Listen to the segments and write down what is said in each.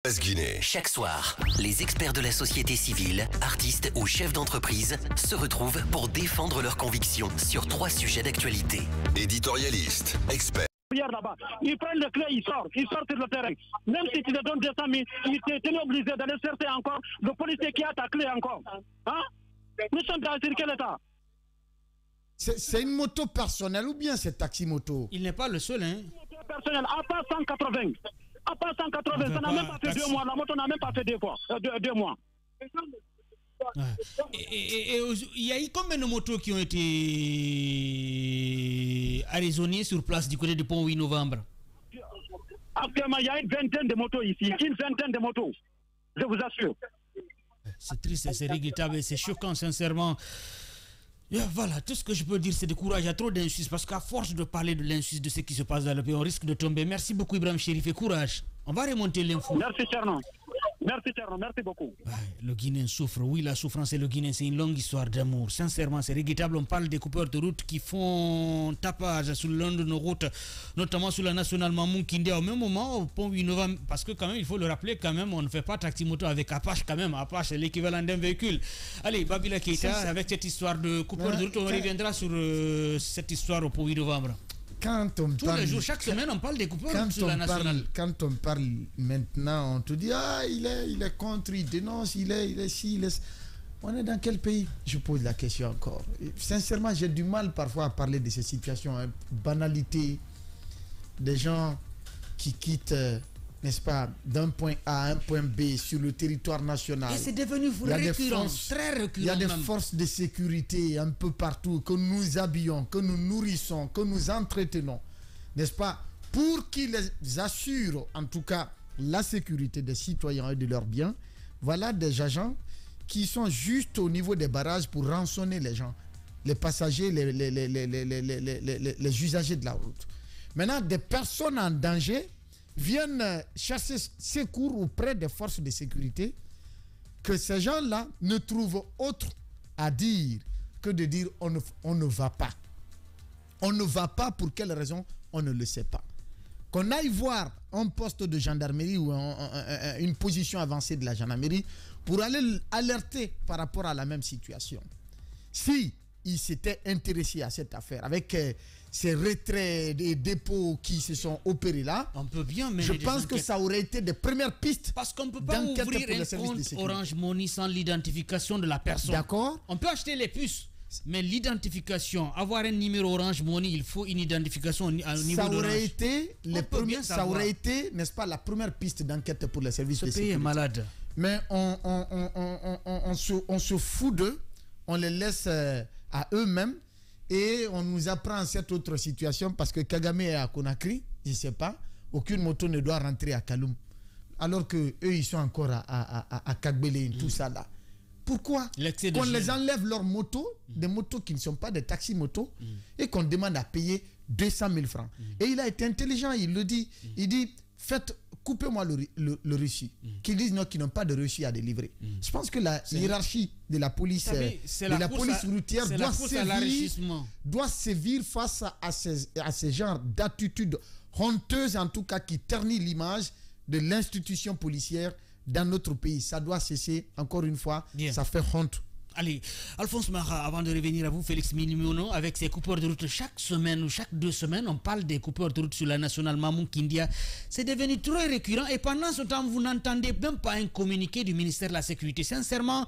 Guinée. Chaque soir, les experts de la société civile, artistes ou chefs d'entreprise se retrouvent pour défendre leurs convictions sur 3 sujets d'actualité. Éditorialistes, experts. Regarde là-bas, ils prennent le clé, ils sortent sur le terrain. Même si tu te donnes 200 000, tu es obligé d'aller chercher encore le policier qui a ta clé encore. Hein? Nous sommes dans quel état? C'est une moto personnelle ou bien c'est taxi-moto? Il n'est pas le seul, hein? Moto personnelle, à part 180. À part 180, ça n'a même pas fait 2 mois. La moto n'a même pas fait 2 mois. Et il y a eu combien de motos qui ont été arraisonnées sur place du côté du pont 8 novembre? Actuellement, il y a une vingtaine de motos ici. Une vingtaine de motos. Je vous assure. C'est triste, c'est regrettable, c'est choquant, sincèrement. Voilà, tout ce que je peux dire, c'est de courage. Il y a trop d'injustice parce qu'à force de parler de l'injustice de ce qui se passe dans le pays, on risque de tomber. Merci beaucoup, Ibrahim Chérif, et courage. On va remonter l'info. Merci, Chernon. Merci, Chernon. Merci beaucoup. Le Guinéen souffre. Oui, la souffrance et le Guinéen, c'est une longue histoire d'amour. Sincèrement, c'est regrettable. On parle des coupeurs de route qui font tapage sur l'un de nos routes, notamment sur la nationale Mamou Kindé. Au même moment, au pont 8 novembre, parce que quand même, il faut le rappeler, quand même, on ne fait pas taxi-moto avec Apache, quand même. Apache, c'est l'équivalent d'un véhicule. Allez, Babila Keita, avec cette histoire de coupeurs de route, on reviendra sur cette histoire au pont 8 novembre. Tous les jours, chaque semaine, on parle des coupeurs sur la nationale. Quand on parle maintenant, on te dit il est contre, il dénonce, il est ci, il est... On est dans quel pays? Je pose la question encore. Et sincèrement, j'ai du mal parfois à parler de ces situations. Hein. Banalité, des gens qui quittent, n'est-ce pas, d'un point A à un point B sur le territoire national. Et c'est devenu récurrent, très récurrent. Il y a des forces de sécurité un peu partout que nous habillons, que nous nourrissons, que nous entretenons, n'est-ce pas, pour qu'ils assurent en tout cas la sécurité des citoyens et de leurs biens. Voilà des agents qui sont juste au niveau des barrages pour rançonner les gens, les passagers, les usagers de la route. Maintenant, des personnes en danger viennent chercher secours auprès des forces de sécurité, que ces gens-là ne trouvent autre à dire que de dire on ne va pas. On ne va pas pour quelle raison, on ne le sait pas. Qu'on aille voir un poste de gendarmerie ou une position avancée de la gendarmerie pour aller alerter par rapport à la même situation. Si ils s'étaient intéressés à cette affaire avec ces retraits et dépôts qui se sont opérés là, on peut bien mener je pense que ça aurait été des premières pistes. Parce qu'on ne peut pas ouvrir un compte Orange Money sans l'identification de la personne. D'accord. On peut acheter les puces, mais l'identification, avoir un numéro Orange Money, il faut une identification au niveau d'Orange. Ça aurait été, n'est-ce pas, la première piste d'enquête pour les services de sécurité. Ce pays est malade. Mais on se fout d'eux, on les laisse à eux-mêmes. Et on nous apprend cette autre situation parce que Kagame est à Conakry, je ne sais pas, aucune moto ne doit rentrer à Kaloum. Alors qu'eux, ils sont encore à Kagbele, tout ça là. Pourquoi qu'on les enlève leurs motos, des motos qui ne sont pas des taxis-motos, et qu'on demande à payer 200 000 francs. Et il a été intelligent, il le dit. Il dit, coupez-moi le reçu. Qu'ils disent non, qu'ils n'ont pas de reçu à délivrer. Je pense que la hiérarchie de la police, routière doit sévir face à ces genres d'attitudes honteuses, en tout cas, qui ternissent l'image de l'institution policière dans notre pays. Ça doit cesser, encore une fois. Bien. Ça fait honte. Allez, Alphonse Mara, avant de revenir à vous, Félix Minimono, avec ses coupeurs de route, chaque semaine ou chaque 2 semaines, on parle des coupeurs de route sur la nationale Mamou Kindia. C'est devenu très récurrent et pendant ce temps, vous n'entendez même pas un communiqué du ministère de la Sécurité. Sincèrement,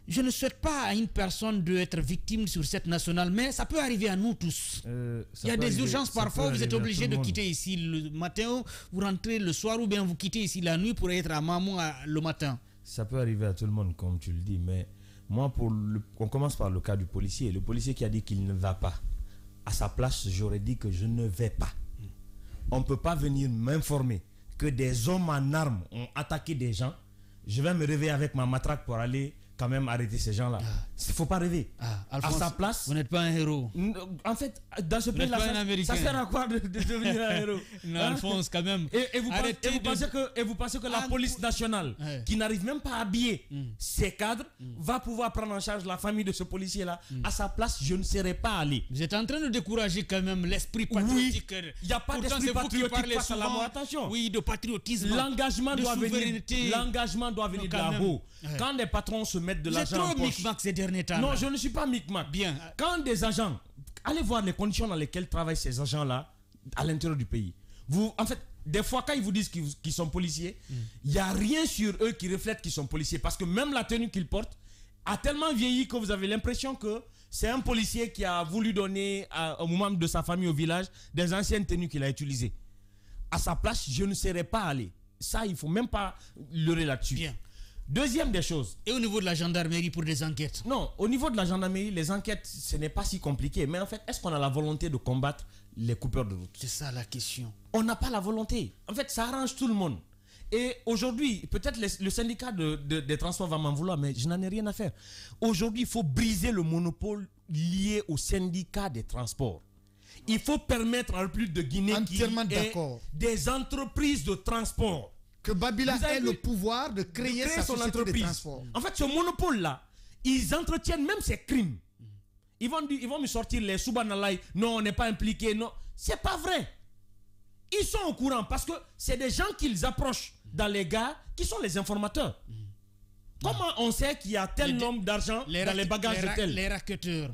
je ne souhaite pas à une personne d'être victime sur cette nationale, mais ça peut arriver à nous tous. Il y a des urgences parfois, vous êtes obligé de quitter ici le matin, vous rentrez le soir ou bien vous quittez ici la nuit pour être à Mamou le matin. Ça peut arriver à tout le monde, comme tu le dis, mais moi, on commence par le cas du policier. Le policier qui a dit qu'il ne va pas. À sa place, j'aurais dit que je ne vais pas. On ne peut pas venir m'informer que des hommes en armes ont attaqué des gens. Je vais me réveiller avec ma matraque pour aller quand même arrêter ces gens-là. Il ne faut pas rêver. Alphonse, à sa place... Vous n'êtes pas un héros. En fait, dans ce pays-là, ça sert à quoi de devenir un héros? Non, Alphonse, quand même. Et vous pensez que la police nationale, qui n'arrive même pas à habiller ses cadres, va pouvoir prendre en charge la famille de ce policier-là? À sa place, je ne serais pas allé. Vous êtes en train de décourager quand même l'esprit patriotique. Oui, il n'y a pas d'esprit patriotique face à la mort. Attention. Oui, de patriotisme. L'engagement doit venir de là-haut. Quand les patrons se mettent de l'argent en poche... C'est trop micmac ces derniers temps. Non, je ne suis pas micmac. Bien. Quand des agents... Allez voir les conditions dans lesquelles travaillent ces agents-là à l'intérieur du pays. En fait, des fois, quand ils vous disent qu'ils sont policiers, il n'y a rien sur eux qui reflète qu'ils sont policiers. Parce que même la tenue qu'ils portent a tellement vieilli que vous avez l'impression que c'est un policier qui a voulu donner aux membres de sa famille au village des anciennes tenues qu'il a utilisées. À sa place, je ne serais pas allé. Ça, il ne faut même pas leurrer là-dessus. Bien. Deuxième des choses. Et au niveau de la gendarmerie pour des enquêtes? Non, au niveau de la gendarmerie, les enquêtes, ce n'est pas si compliqué. Mais en fait, est-ce qu'on a la volonté de combattre les coupeurs de route? C'est ça la question. On n'a pas la volonté. En fait, ça arrange tout le monde. Et aujourd'hui, peut-être le syndicat des transports va m'en vouloir, mais je n'en ai rien à faire. Aujourd'hui, il faut briser le monopole lié au syndicat des transports. Il faut permettre en République de Guinée qu'il y ait des entreprises de transport. Que Babila ait le pouvoir de créer sa son société entreprise. de transport. En fait, ce monopole-là, ils entretiennent même ces crimes. Ils vont me sortir les Soubanalai. Non, on n'est pas impliqué. Non, c'est pas vrai. Ils sont au courant parce que c'est des gens qu'ils approchent dans les gares qui sont les informateurs. Comment on sait qu'il y a tel nombre d'argent dans les bagages de tel? Les racketteurs.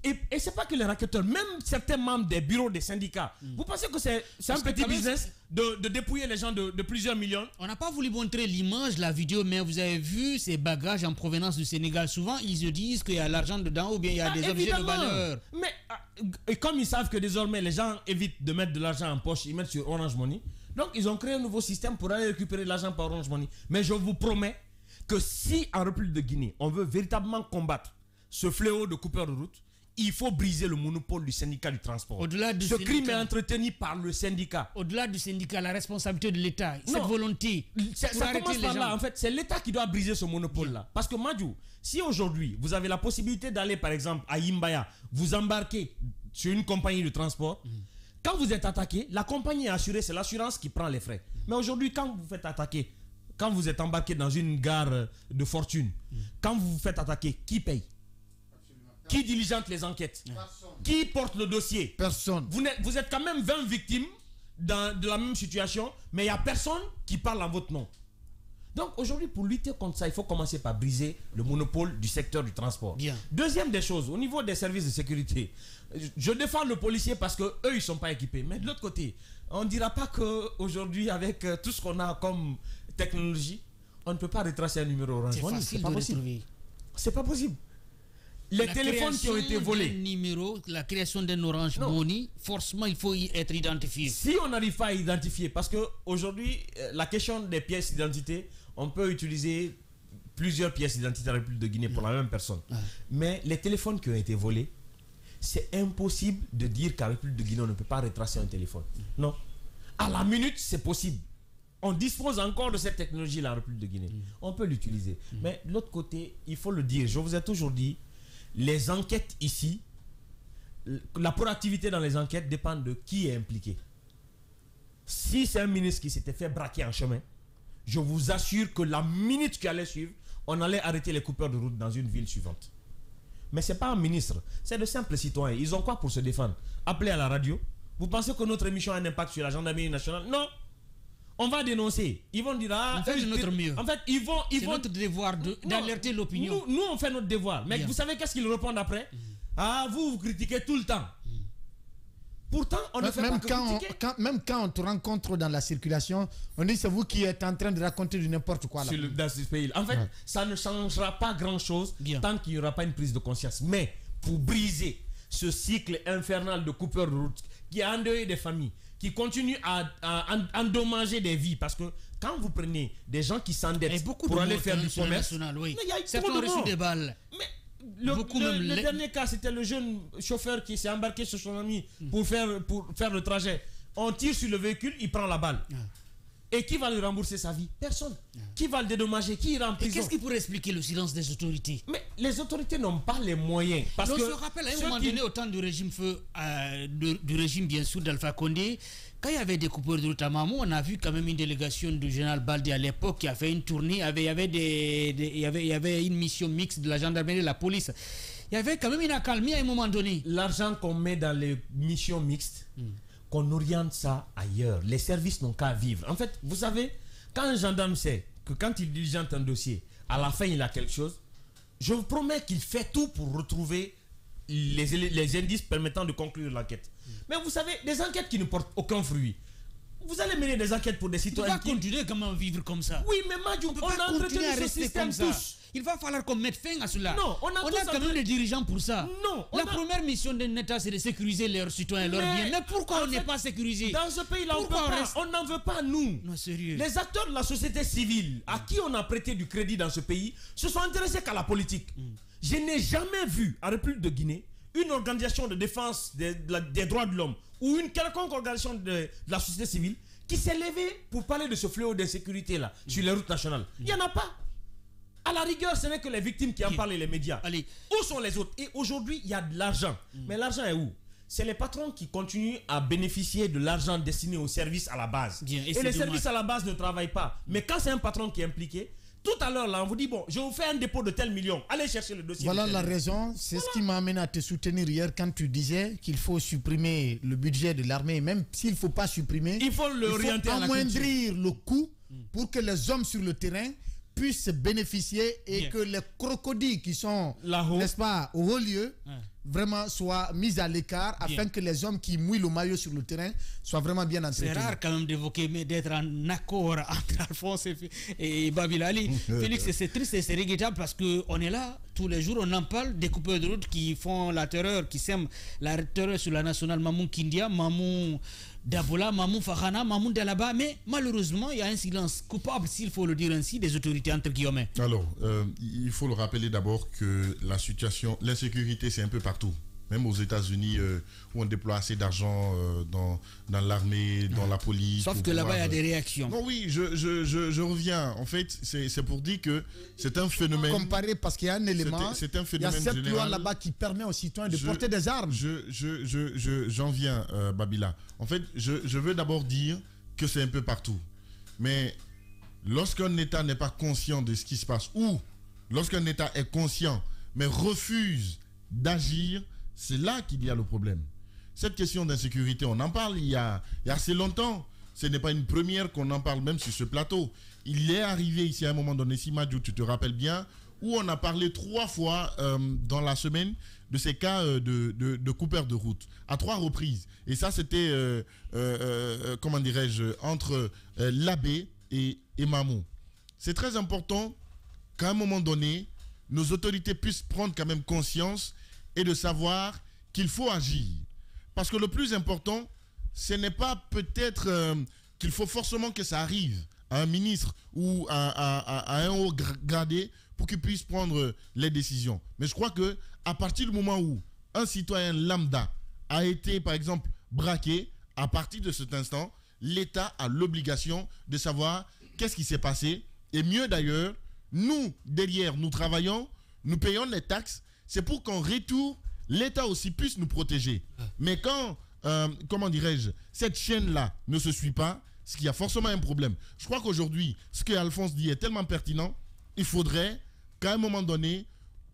Et c'est pas que les racketteurs, même certains membres des bureaux des syndicats. Vous pensez que c'est un petit business de dépouiller les gens de plusieurs millions? On n'a pas voulu montrer l'image, la vidéo, mais vous avez vu ces bagages en provenance du Sénégal. Souvent, ils se disent qu'il y a l'argent dedans ou bien il y a des objets de valeur. Mais et comme ils savent que désormais les gens évitent de mettre de l'argent en poche, ils mettent sur Orange Money. Donc ils ont créé un nouveau système pour aller récupérer l'argent par Orange Money. Mais je vous promets que si en République de Guinée, on veut véritablement combattre ce fléau de coupeurs de route, il faut briser le monopole du syndicat du transport. Ce crime est entretenu par le syndicat. Au-delà du syndicat, la responsabilité de l'État, cette volonté. Ça commence par là. En fait, c'est l'État qui doit briser ce monopole-là. Parce que Madjou, si aujourd'hui, vous avez la possibilité d'aller, par exemple, à Yimbaya, vous embarquer sur une compagnie de transport, quand vous êtes attaqué, la compagnie est assurée, c'est l'assurance qui prend les frais. Mais aujourd'hui, quand vous vous faites attaquer, quand vous êtes embarqué dans une gare de fortune, quand vous vous faites attaquer, qui paye? Qui diligente les enquêtes? Personne. Qui porte le dossier? Personne. Vous êtes quand même 20 victimes de la même situation, mais il n'y a personne qui parle en votre nom. Donc aujourd'hui, pour lutter contre ça, il faut commencer par briser le monopole du secteur du transport. Bien. Deuxième des choses, au niveau des services de sécurité, je défends le policier parce qu'eux, ils ne sont pas équipés. Mais de l'autre côté, on ne dira pas qu'aujourd'hui, avec tout ce qu'on a comme technologie, on ne peut pas retracer un numéro Orange Money. C'est pas possible. C'est pas possible. Les téléphones qui ont été volés. La création d'un Orange Money, forcément, il faut y être identifié. Si on n'arrive pas à identifier, parce qu'aujourd'hui, la question des pièces d'identité, on peut utiliser plusieurs pièces d'identité en République de Guinée pour la même personne. Mais les téléphones qui ont été volés, c'est impossible de dire qu'en République de Guinée, on ne peut pas retracer un téléphone. Non. À la minute, c'est possible. On dispose encore de cette technologie-là en République de Guinée. On peut l'utiliser. Mais de l'autre côté, il faut le dire, je vous ai toujours dit, les enquêtes ici, la proactivité dans les enquêtes dépend de qui est impliqué. Si c'est un ministre qui s'était fait braquer en chemin, je vous assure que la minute qui allait suivre, on allait arrêter les coupeurs de route dans une ville suivante. Mais ce n'est pas un ministre, c'est de simples citoyens. Ils ont quoi pour se défendre? Appeler à la radio. Vous pensez que notre émission a un impact sur la gendarmerie nationale? Non. On va dénoncer. Ils vont dire on fait de notre mieux. En fait, c'est notre devoir d'alerter l'opinion. Nous, on fait notre devoir. Mais vous savez qu'est-ce qu'ils répondent après? Ah, vous critiquez tout le temps. Pourtant, on ne fait pas que critiquer. Même quand on te rencontre dans la circulation, on dit c'est vous qui êtes en train de raconter du n'importe quoi là. Dans ce pays. En fait, ça ne changera pas grand-chose tant qu'il n'y aura pas une prise de conscience. Mais pour briser ce cycle infernal de coupeurs de route qui a endeuillé des familles, qui continue à endommager des vies, parce que quand vous prenez des gens qui s'endettent pour aller faire du commerce, certains ont reçu des balles. Mais le dernier cas, c'était le jeune chauffeur qui s'est embarqué sur son ami pour faire le trajet. On tire sur le véhicule, il prend la balle. Et qui va lui rembourser sa vie? Personne. Qui va le dédommager? Qui ira en prison? Et qu'est-ce qui pourrait expliquer le silence des autorités? Mais les autorités n'ont pas les moyens. Parce on que se rappelle à un moment donné, au temps du régime du régime bien sûr d'Alpha Condé, quand il y avait des coupeurs de route à Mamou, on a vu quand même une délégation du général Baldé à l'époque qui a fait une tournée. Il y avait une mission mixte de la gendarmerie et de la police. Il y avait quand même une accalmie à un moment donné. L'argent qu'on met dans les missions mixtes, qu'on oriente ça ailleurs. Les services n'ont qu'à vivre. En fait, vous savez, quand un gendarme sait que quand il diligente un dossier, à la fin il a quelque chose, je vous promets qu'il fait tout pour retrouver les indices permettant de conclure l'enquête. Mais vous savez, des enquêtes qui ne portent aucun fruit. Vous allez mener des enquêtes pour des citoyens. On va continuer comment vivre comme ça. Oui, mais Madjou, on a entretenu ce système tous. Il va falloir qu'on mette fin à cela. Non, on a quand même des dirigeants pour ça. Non. La première mission d'un État, c'est de sécuriser leurs citoyens et leurs biens. Mais pourquoi on n'est pas sécurisé? Dans ce pays-là, on n'en veut pas, nous. Non, sérieux. Les acteurs de la société civile, à qui on a prêté du crédit dans ce pays, se sont intéressés qu'à la politique. Je n'ai jamais vu, en République de Guinée, une organisation de défense des droits de l'homme ou une quelconque organisation de la société civile qui s'est levée pour parler de ce fléau d'insécurité-là sur les routes nationales. Il n'y en a pas. À la rigueur, ce n'est que les victimes qui en parlent et les médias. Allez. Où sont les autres? Et aujourd'hui, il y a de l'argent. Mais l'argent est où? C'est les patrons qui continuent à bénéficier de l'argent destiné aux services à la base. Bien, et les services à la base ne travaillent pas. Mais quand c'est un patron qui est impliqué, tout à l'heure, là, on vous dit, bon, je vous fais un dépôt de tel million. Allez chercher le dossier. Voilà la raison. C'est ce qui m'a amené à te soutenir hier quand tu disais qu'il faut supprimer le budget de l'armée. Même s'il ne faut pas supprimer, il faut l'orienter à la culture. Amoindrir le coût pour que les hommes sur le terrain puissent bénéficier et que les crocodiles qui sont, n'est-ce pas, au haut lieu, vraiment soient mis à l'écart afin que les hommes qui mouillent le maillot sur le terrain soient vraiment bien entretenus. C'est rare quand même d'évoquer, mais d'être en accord entre Alphonse et Babila Ali. Félix, c'est triste et c'est regrettable parce qu'on est là tous les jours, on en parle, des coupeurs de route qui font la terreur, qui sèment la terreur sur la nationale Mamou Kindia, Mamou Dabola, Mamou Fahana, Mamou Dalaba, mais malheureusement, il y a un silence coupable, s'il faut le dire ainsi, des autorités entre guillemets. Alors, il faut le rappeler d'abord que la situation, l'insécurité, c'est un peu partout. Même aux États-Unis, où on déploie assez d'argent dans l'armée, dans la police. Sauf que là-bas, il y a des réactions. Non, oui, je reviens. En fait, c'est pour dire que c'est un phénomène. Comparé, parce qu'il y a un élément. C'est un phénomène. Il y a cette général. loi là-bas qui permet aux citoyens de porter des armes. J'en viens, Babila. En fait, je veux d'abord dire que c'est un peu partout. Mais lorsqu'un État n'est pas conscient de ce qui se passe, ou lorsqu'un État est conscient, mais refuse d'agir, c'est là qu'il y a le problème. Cette question d'insécurité, on en parle il y a assez longtemps. Ce n'est pas une première qu'on en parle même sur ce plateau. Il est arrivé ici à un moment donné, si Madjou, tu te rappelles bien, où on a parlé 3 fois dans la semaine de ces cas de coupeurs de route, à 3 reprises. Et ça, c'était, comment dirais-je, entre Labé et Mamou. C'est très important qu'à un moment donné, nos autorités puissent prendre quand même conscience et de savoir qu'il faut agir. Parce que le plus important, ce n'est pas peut-être qu'il faut forcément que ça arrive à un ministre ou à un haut gradé pour qu'il puisse prendre les décisions. Mais je crois qu'à partir du moment où un citoyen lambda a été, par exemple, braqué, à partir de cet instant, l'État a l'obligation de savoir qu'est-ce qui s'est passé. Et mieux d'ailleurs, nous, derrière, nous travaillons, nous payons les taxes. C'est pour qu'en retour, l'État aussi puisse nous protéger. Mais quand, comment dirais-je, cette chaîne-là ne se suit pas, c'est qu'il y a forcément un problème. Je crois qu'aujourd'hui, ce que Alphonse dit est tellement pertinent, il faudrait qu'à un moment donné,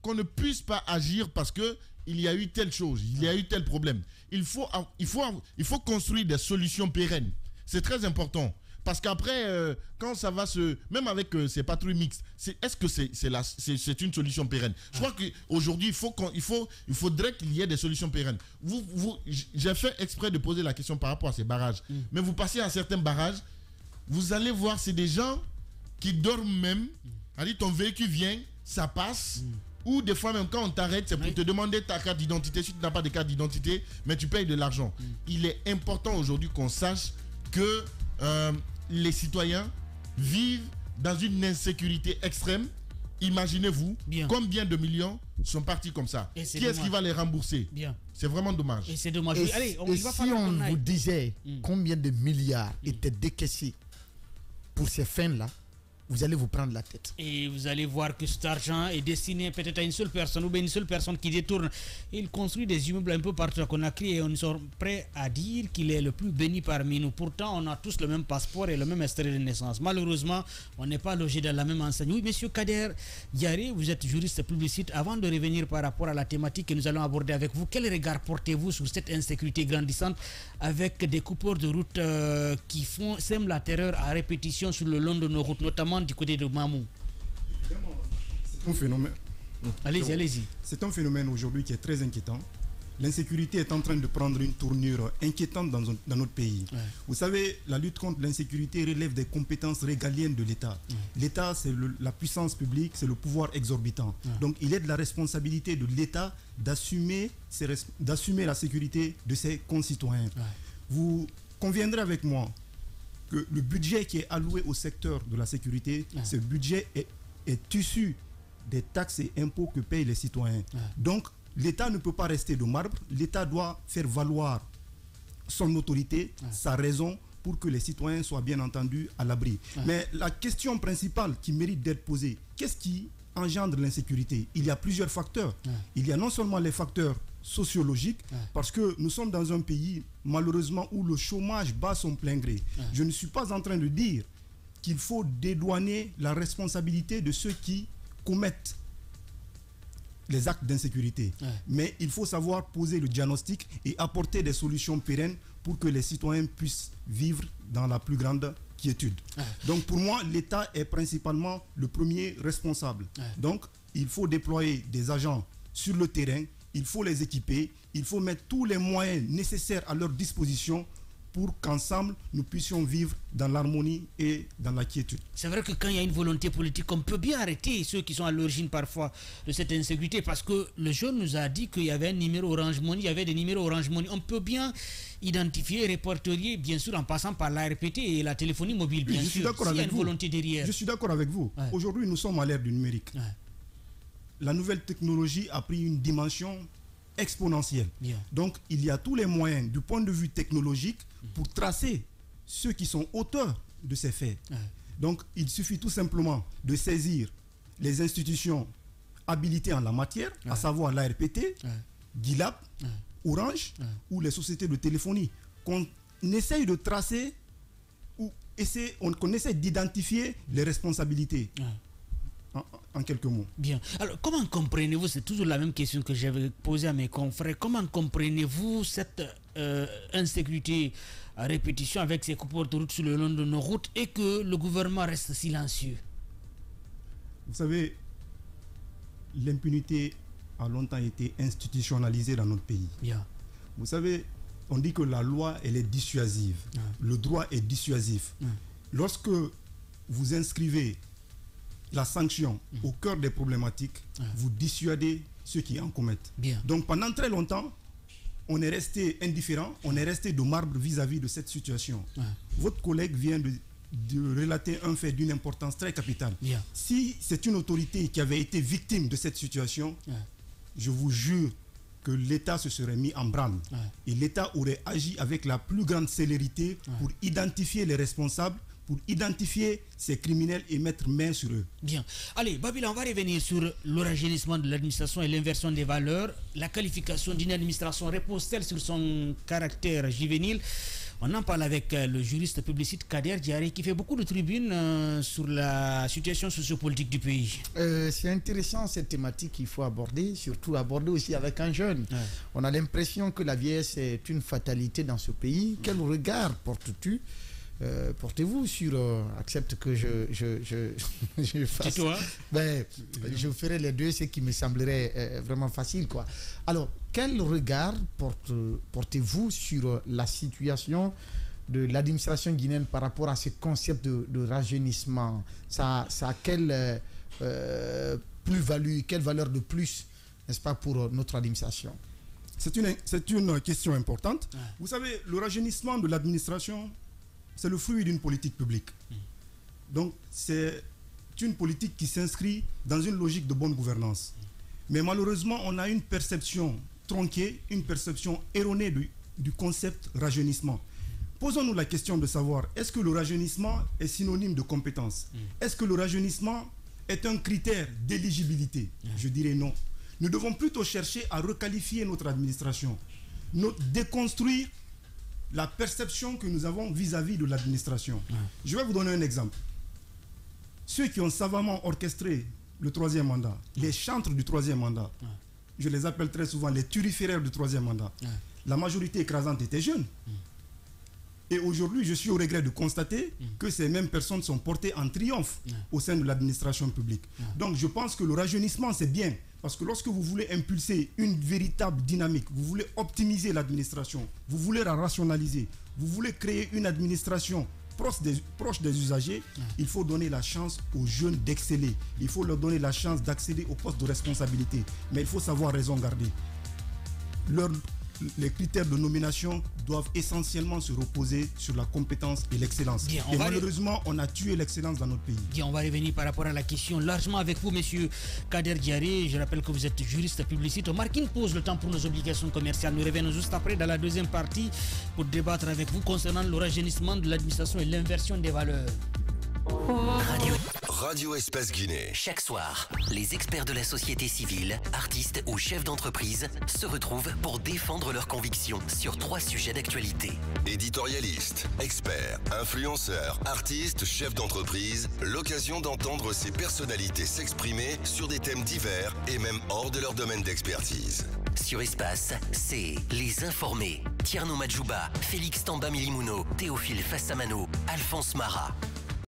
qu'on ne puisse pas agir parce qu'il y a eu telle chose, il y a eu tel problème. Il faut construire des solutions pérennes. C'est très important. Parce qu'après, quand ça va se... Même avec ces patrouilles mixtes, est-ce que c'est une solution pérenne? Je crois qu'aujourd'hui, il faudrait qu'il y ait des solutions pérennes. J'ai fait exprès de poser la question par rapport à ces barrages. Mais vous passez à certains barrages, vous allez voir, c'est des gens qui dorment même. C'est-à-dire, ton véhicule vient, ça passe. Ou des fois, même quand on t'arrête, c'est pour te demander ta carte d'identité. Si tu n'as pas de carte d'identité, mais tu payes de l'argent. Il est important aujourd'hui qu'on sache que... les citoyens vivent dans une insécurité extrême. Imaginez-vous combien de millions sont partis comme ça. Qui est-ce qui va les rembourser? C'est vraiment dommage. Et c'est dommage. Et si on vous disait combien de milliards étaient décaissés pour ces fins-là, vous allez vous prendre la tête. Et vous allez voir que cet argent est destiné peut-être à une seule personne ou bien une seule personne qui détourne. Il construit des immeubles un peu partout à Conakry et on est prêt à dire qu'il est le plus béni parmi nous. Pourtant, on a tous le même passeport et le même extrait de naissance. Malheureusement, on n'est pas logé dans la même enseigne. Oui, monsieur Kader Diaré, vous êtes juriste publiciste. Avant de revenir par rapport à la thématique que nous allons aborder avec vous, quel regard portez-vous sur cette insécurité grandissante avec des coupeurs de route qui sèment la terreur à répétition sur le long de nos routes, notamment du côté de Mamou? C'est un phénomène. Allez-y, allez-y. C'est un phénomène aujourd'hui qui est très inquiétant. L'insécurité est en train de prendre une tournure inquiétante dans notre pays. Ouais. Vous savez, la lutte contre l'insécurité relève des compétences régaliennes de l'État. Ouais. L'État, c'est la puissance publique, c'est le pouvoir exorbitant. Ouais. Donc, il est de la responsabilité de l'État d'assumer la sécurité de ses concitoyens. Ouais. Vous conviendrez avec moi que le budget qui est alloué au secteur de la sécurité, ce budget est issu des taxes et impôts que payent les citoyens. Donc, l'État ne peut pas rester de marbre. L'État doit faire valoir son autorité, sa raison, pour que les citoyens soient bien entendus à l'abri. Mais la question principale qui mérite d'être posée, qu'est-ce qui engendre l'insécurité? Il y a plusieurs facteurs. Il y a non seulement les facteurs sociologique, parce que nous sommes dans un pays malheureusement où le chômage bat son plein gré. Je ne suis pas en train de dire qu'il faut dédouaner la responsabilité de ceux qui commettent les actes d'insécurité, mais il faut savoir poser le diagnostic et apporter des solutions pérennes pour que les citoyens puissent vivre dans la plus grande quiétude. Donc pour moi, l'État est principalement le premier responsable. Donc il faut déployer des agents sur le terrain, il faut les équiper, il faut mettre tous les moyens nécessaires à leur disposition pour qu'ensemble, nous puissions vivre dans l'harmonie et dans la quiétude. C'est vrai que quand il y a une volonté politique, on peut bien arrêter ceux qui sont à l'origine parfois de cette insécurité, parce que le jeune nous a dit qu'il y avait un numéro Orange Money, il y avait des numéros Orange Money. On peut bien identifier, répertorier, bien sûr, en passant par la RPT et la téléphonie mobile, bien sûr, s'il y a une volonté derrière. Je suis d'accord avec vous. Aujourd'hui, nous sommes à l'ère du numérique. La nouvelle technologie a pris une dimension exponentielle. Donc, il y a tous les moyens du point de vue technologique pour tracer ceux qui sont auteurs de ces faits. Donc, il suffit tout simplement de saisir les institutions habilitées en la matière, à savoir l'ARPT, GILAB, Orange ou les sociétés de téléphonie, qu'on essaye de tracer ou qu'on essaie d'identifier les responsabilités. En quelques mots. Bien. Alors, comment comprenez-vous, c'est toujours la même question que j'avais posée à mes confrères, comment comprenez-vous cette insécurité à répétition avec ces coupures de route sur le long de nos routes et que le gouvernement reste silencieux? Vous savez, l'impunité a longtemps été institutionnalisée dans notre pays. Bien. Vous savez, on dit que la loi, elle est dissuasive. Le droit est dissuasif. Lorsque vous inscrivez la sanction au cœur des problématiques, vous dissuadez ceux qui en commettent. Donc pendant très longtemps, on est resté indifférent, on est resté de marbre vis-à-vis de cette situation. Votre collègue vient de relater un fait d'une importance très capitale. Si c'est une autorité qui avait été victime de cette situation, je vous jure que l'État se serait mis en branle. Et l'État aurait agi avec la plus grande célérité pour identifier les responsables, pour identifier ces criminels et mettre main sur eux. Bien. Allez, Babila, on va revenir sur le rajeunissement de l'administration et l'inversion des valeurs. La qualification d'une administration repose-t-elle sur son caractère juvénile? On en parle avec le juriste publiciste Kader Diaré qui fait beaucoup de tribunes sur la situation sociopolitique du pays. C'est intéressant cette thématique qu'il faut aborder, surtout aborder aussi avec un jeune. On a l'impression que la vieillesse est une fatalité dans ce pays. Quel regard portes-tu portez-vous sur accepte que je fasse toi je ferai les deux, ce qui me semblerait vraiment facile quoi. Alors quel regard portez-vous sur la situation de l'administration guinéenne par rapport à ce concept de rajeunissement? Ça a quelle plus-value, quelle valeur de plus, n'est-ce pas, pour notre administration? C'est une question importante. Vous savez, le rajeunissement de l'administration, c'est le fruit d'une politique publique. Donc, c'est une politique qui s'inscrit dans une logique de bonne gouvernance. Mais malheureusement, on a une perception tronquée, une perception erronée du concept rajeunissement. posons-nous la question de savoir, est-ce que le rajeunissement est synonyme de compétence? Est-ce que le rajeunissement est un critère d'éligibilité? Je dirais non. Nous devons plutôt chercher à requalifier notre administration, déconstruire la perception que nous avons vis-à-vis de l'administration. Je vais vous donner un exemple. Ceux qui ont savamment orchestré le troisième mandat, les chantres du troisième mandat, je les appelle très souvent les turiféraires du troisième mandat, la majorité écrasante était jeune. Et aujourd'hui, je suis au regret de constater que ces mêmes personnes sont portées en triomphe au sein de l'administration publique. Donc je pense que le rajeunissement, c'est bien. Parce que lorsque vous voulez impulser une véritable dynamique, vous voulez optimiser l'administration, vous voulez la rationaliser, vous voulez créer une administration proche des usagers, il faut donner la chance aux jeunes d'exceller. Il faut leur donner la chance d'accéder aux postes de responsabilité. Mais il faut savoir raison garder. Les critères de nomination doivent essentiellement se reposer sur la compétence et l'excellence. Et malheureusement, on a tué l'excellence dans notre pays. Bien, on va revenir par rapport à la question largement avec vous, monsieur Kader Diaré. Je rappelle que vous êtes juriste publiciste. On marque une pause, le temps pour nos obligations commerciales. Nous revenons juste après dans la deuxième partie pour débattre avec vous concernant le rajeunissement de l'administration et l'inversion des valeurs. Radio Espace Guinée. Chaque soir, les experts de la société civile, artistes ou chefs d'entreprise se retrouvent pour défendre leurs convictions sur 3 sujets d'actualité. Éditorialistes, experts, influenceurs, artistes, chefs d'entreprise, l'occasion d'entendre ces personnalités s'exprimer sur des thèmes divers et même hors de leur domaine d'expertise. Sur Espace, c'est Les Informés. Tierno Madjouba, Félix Tamba Milimuno, Théophile Fassamano, Alphonse Marat.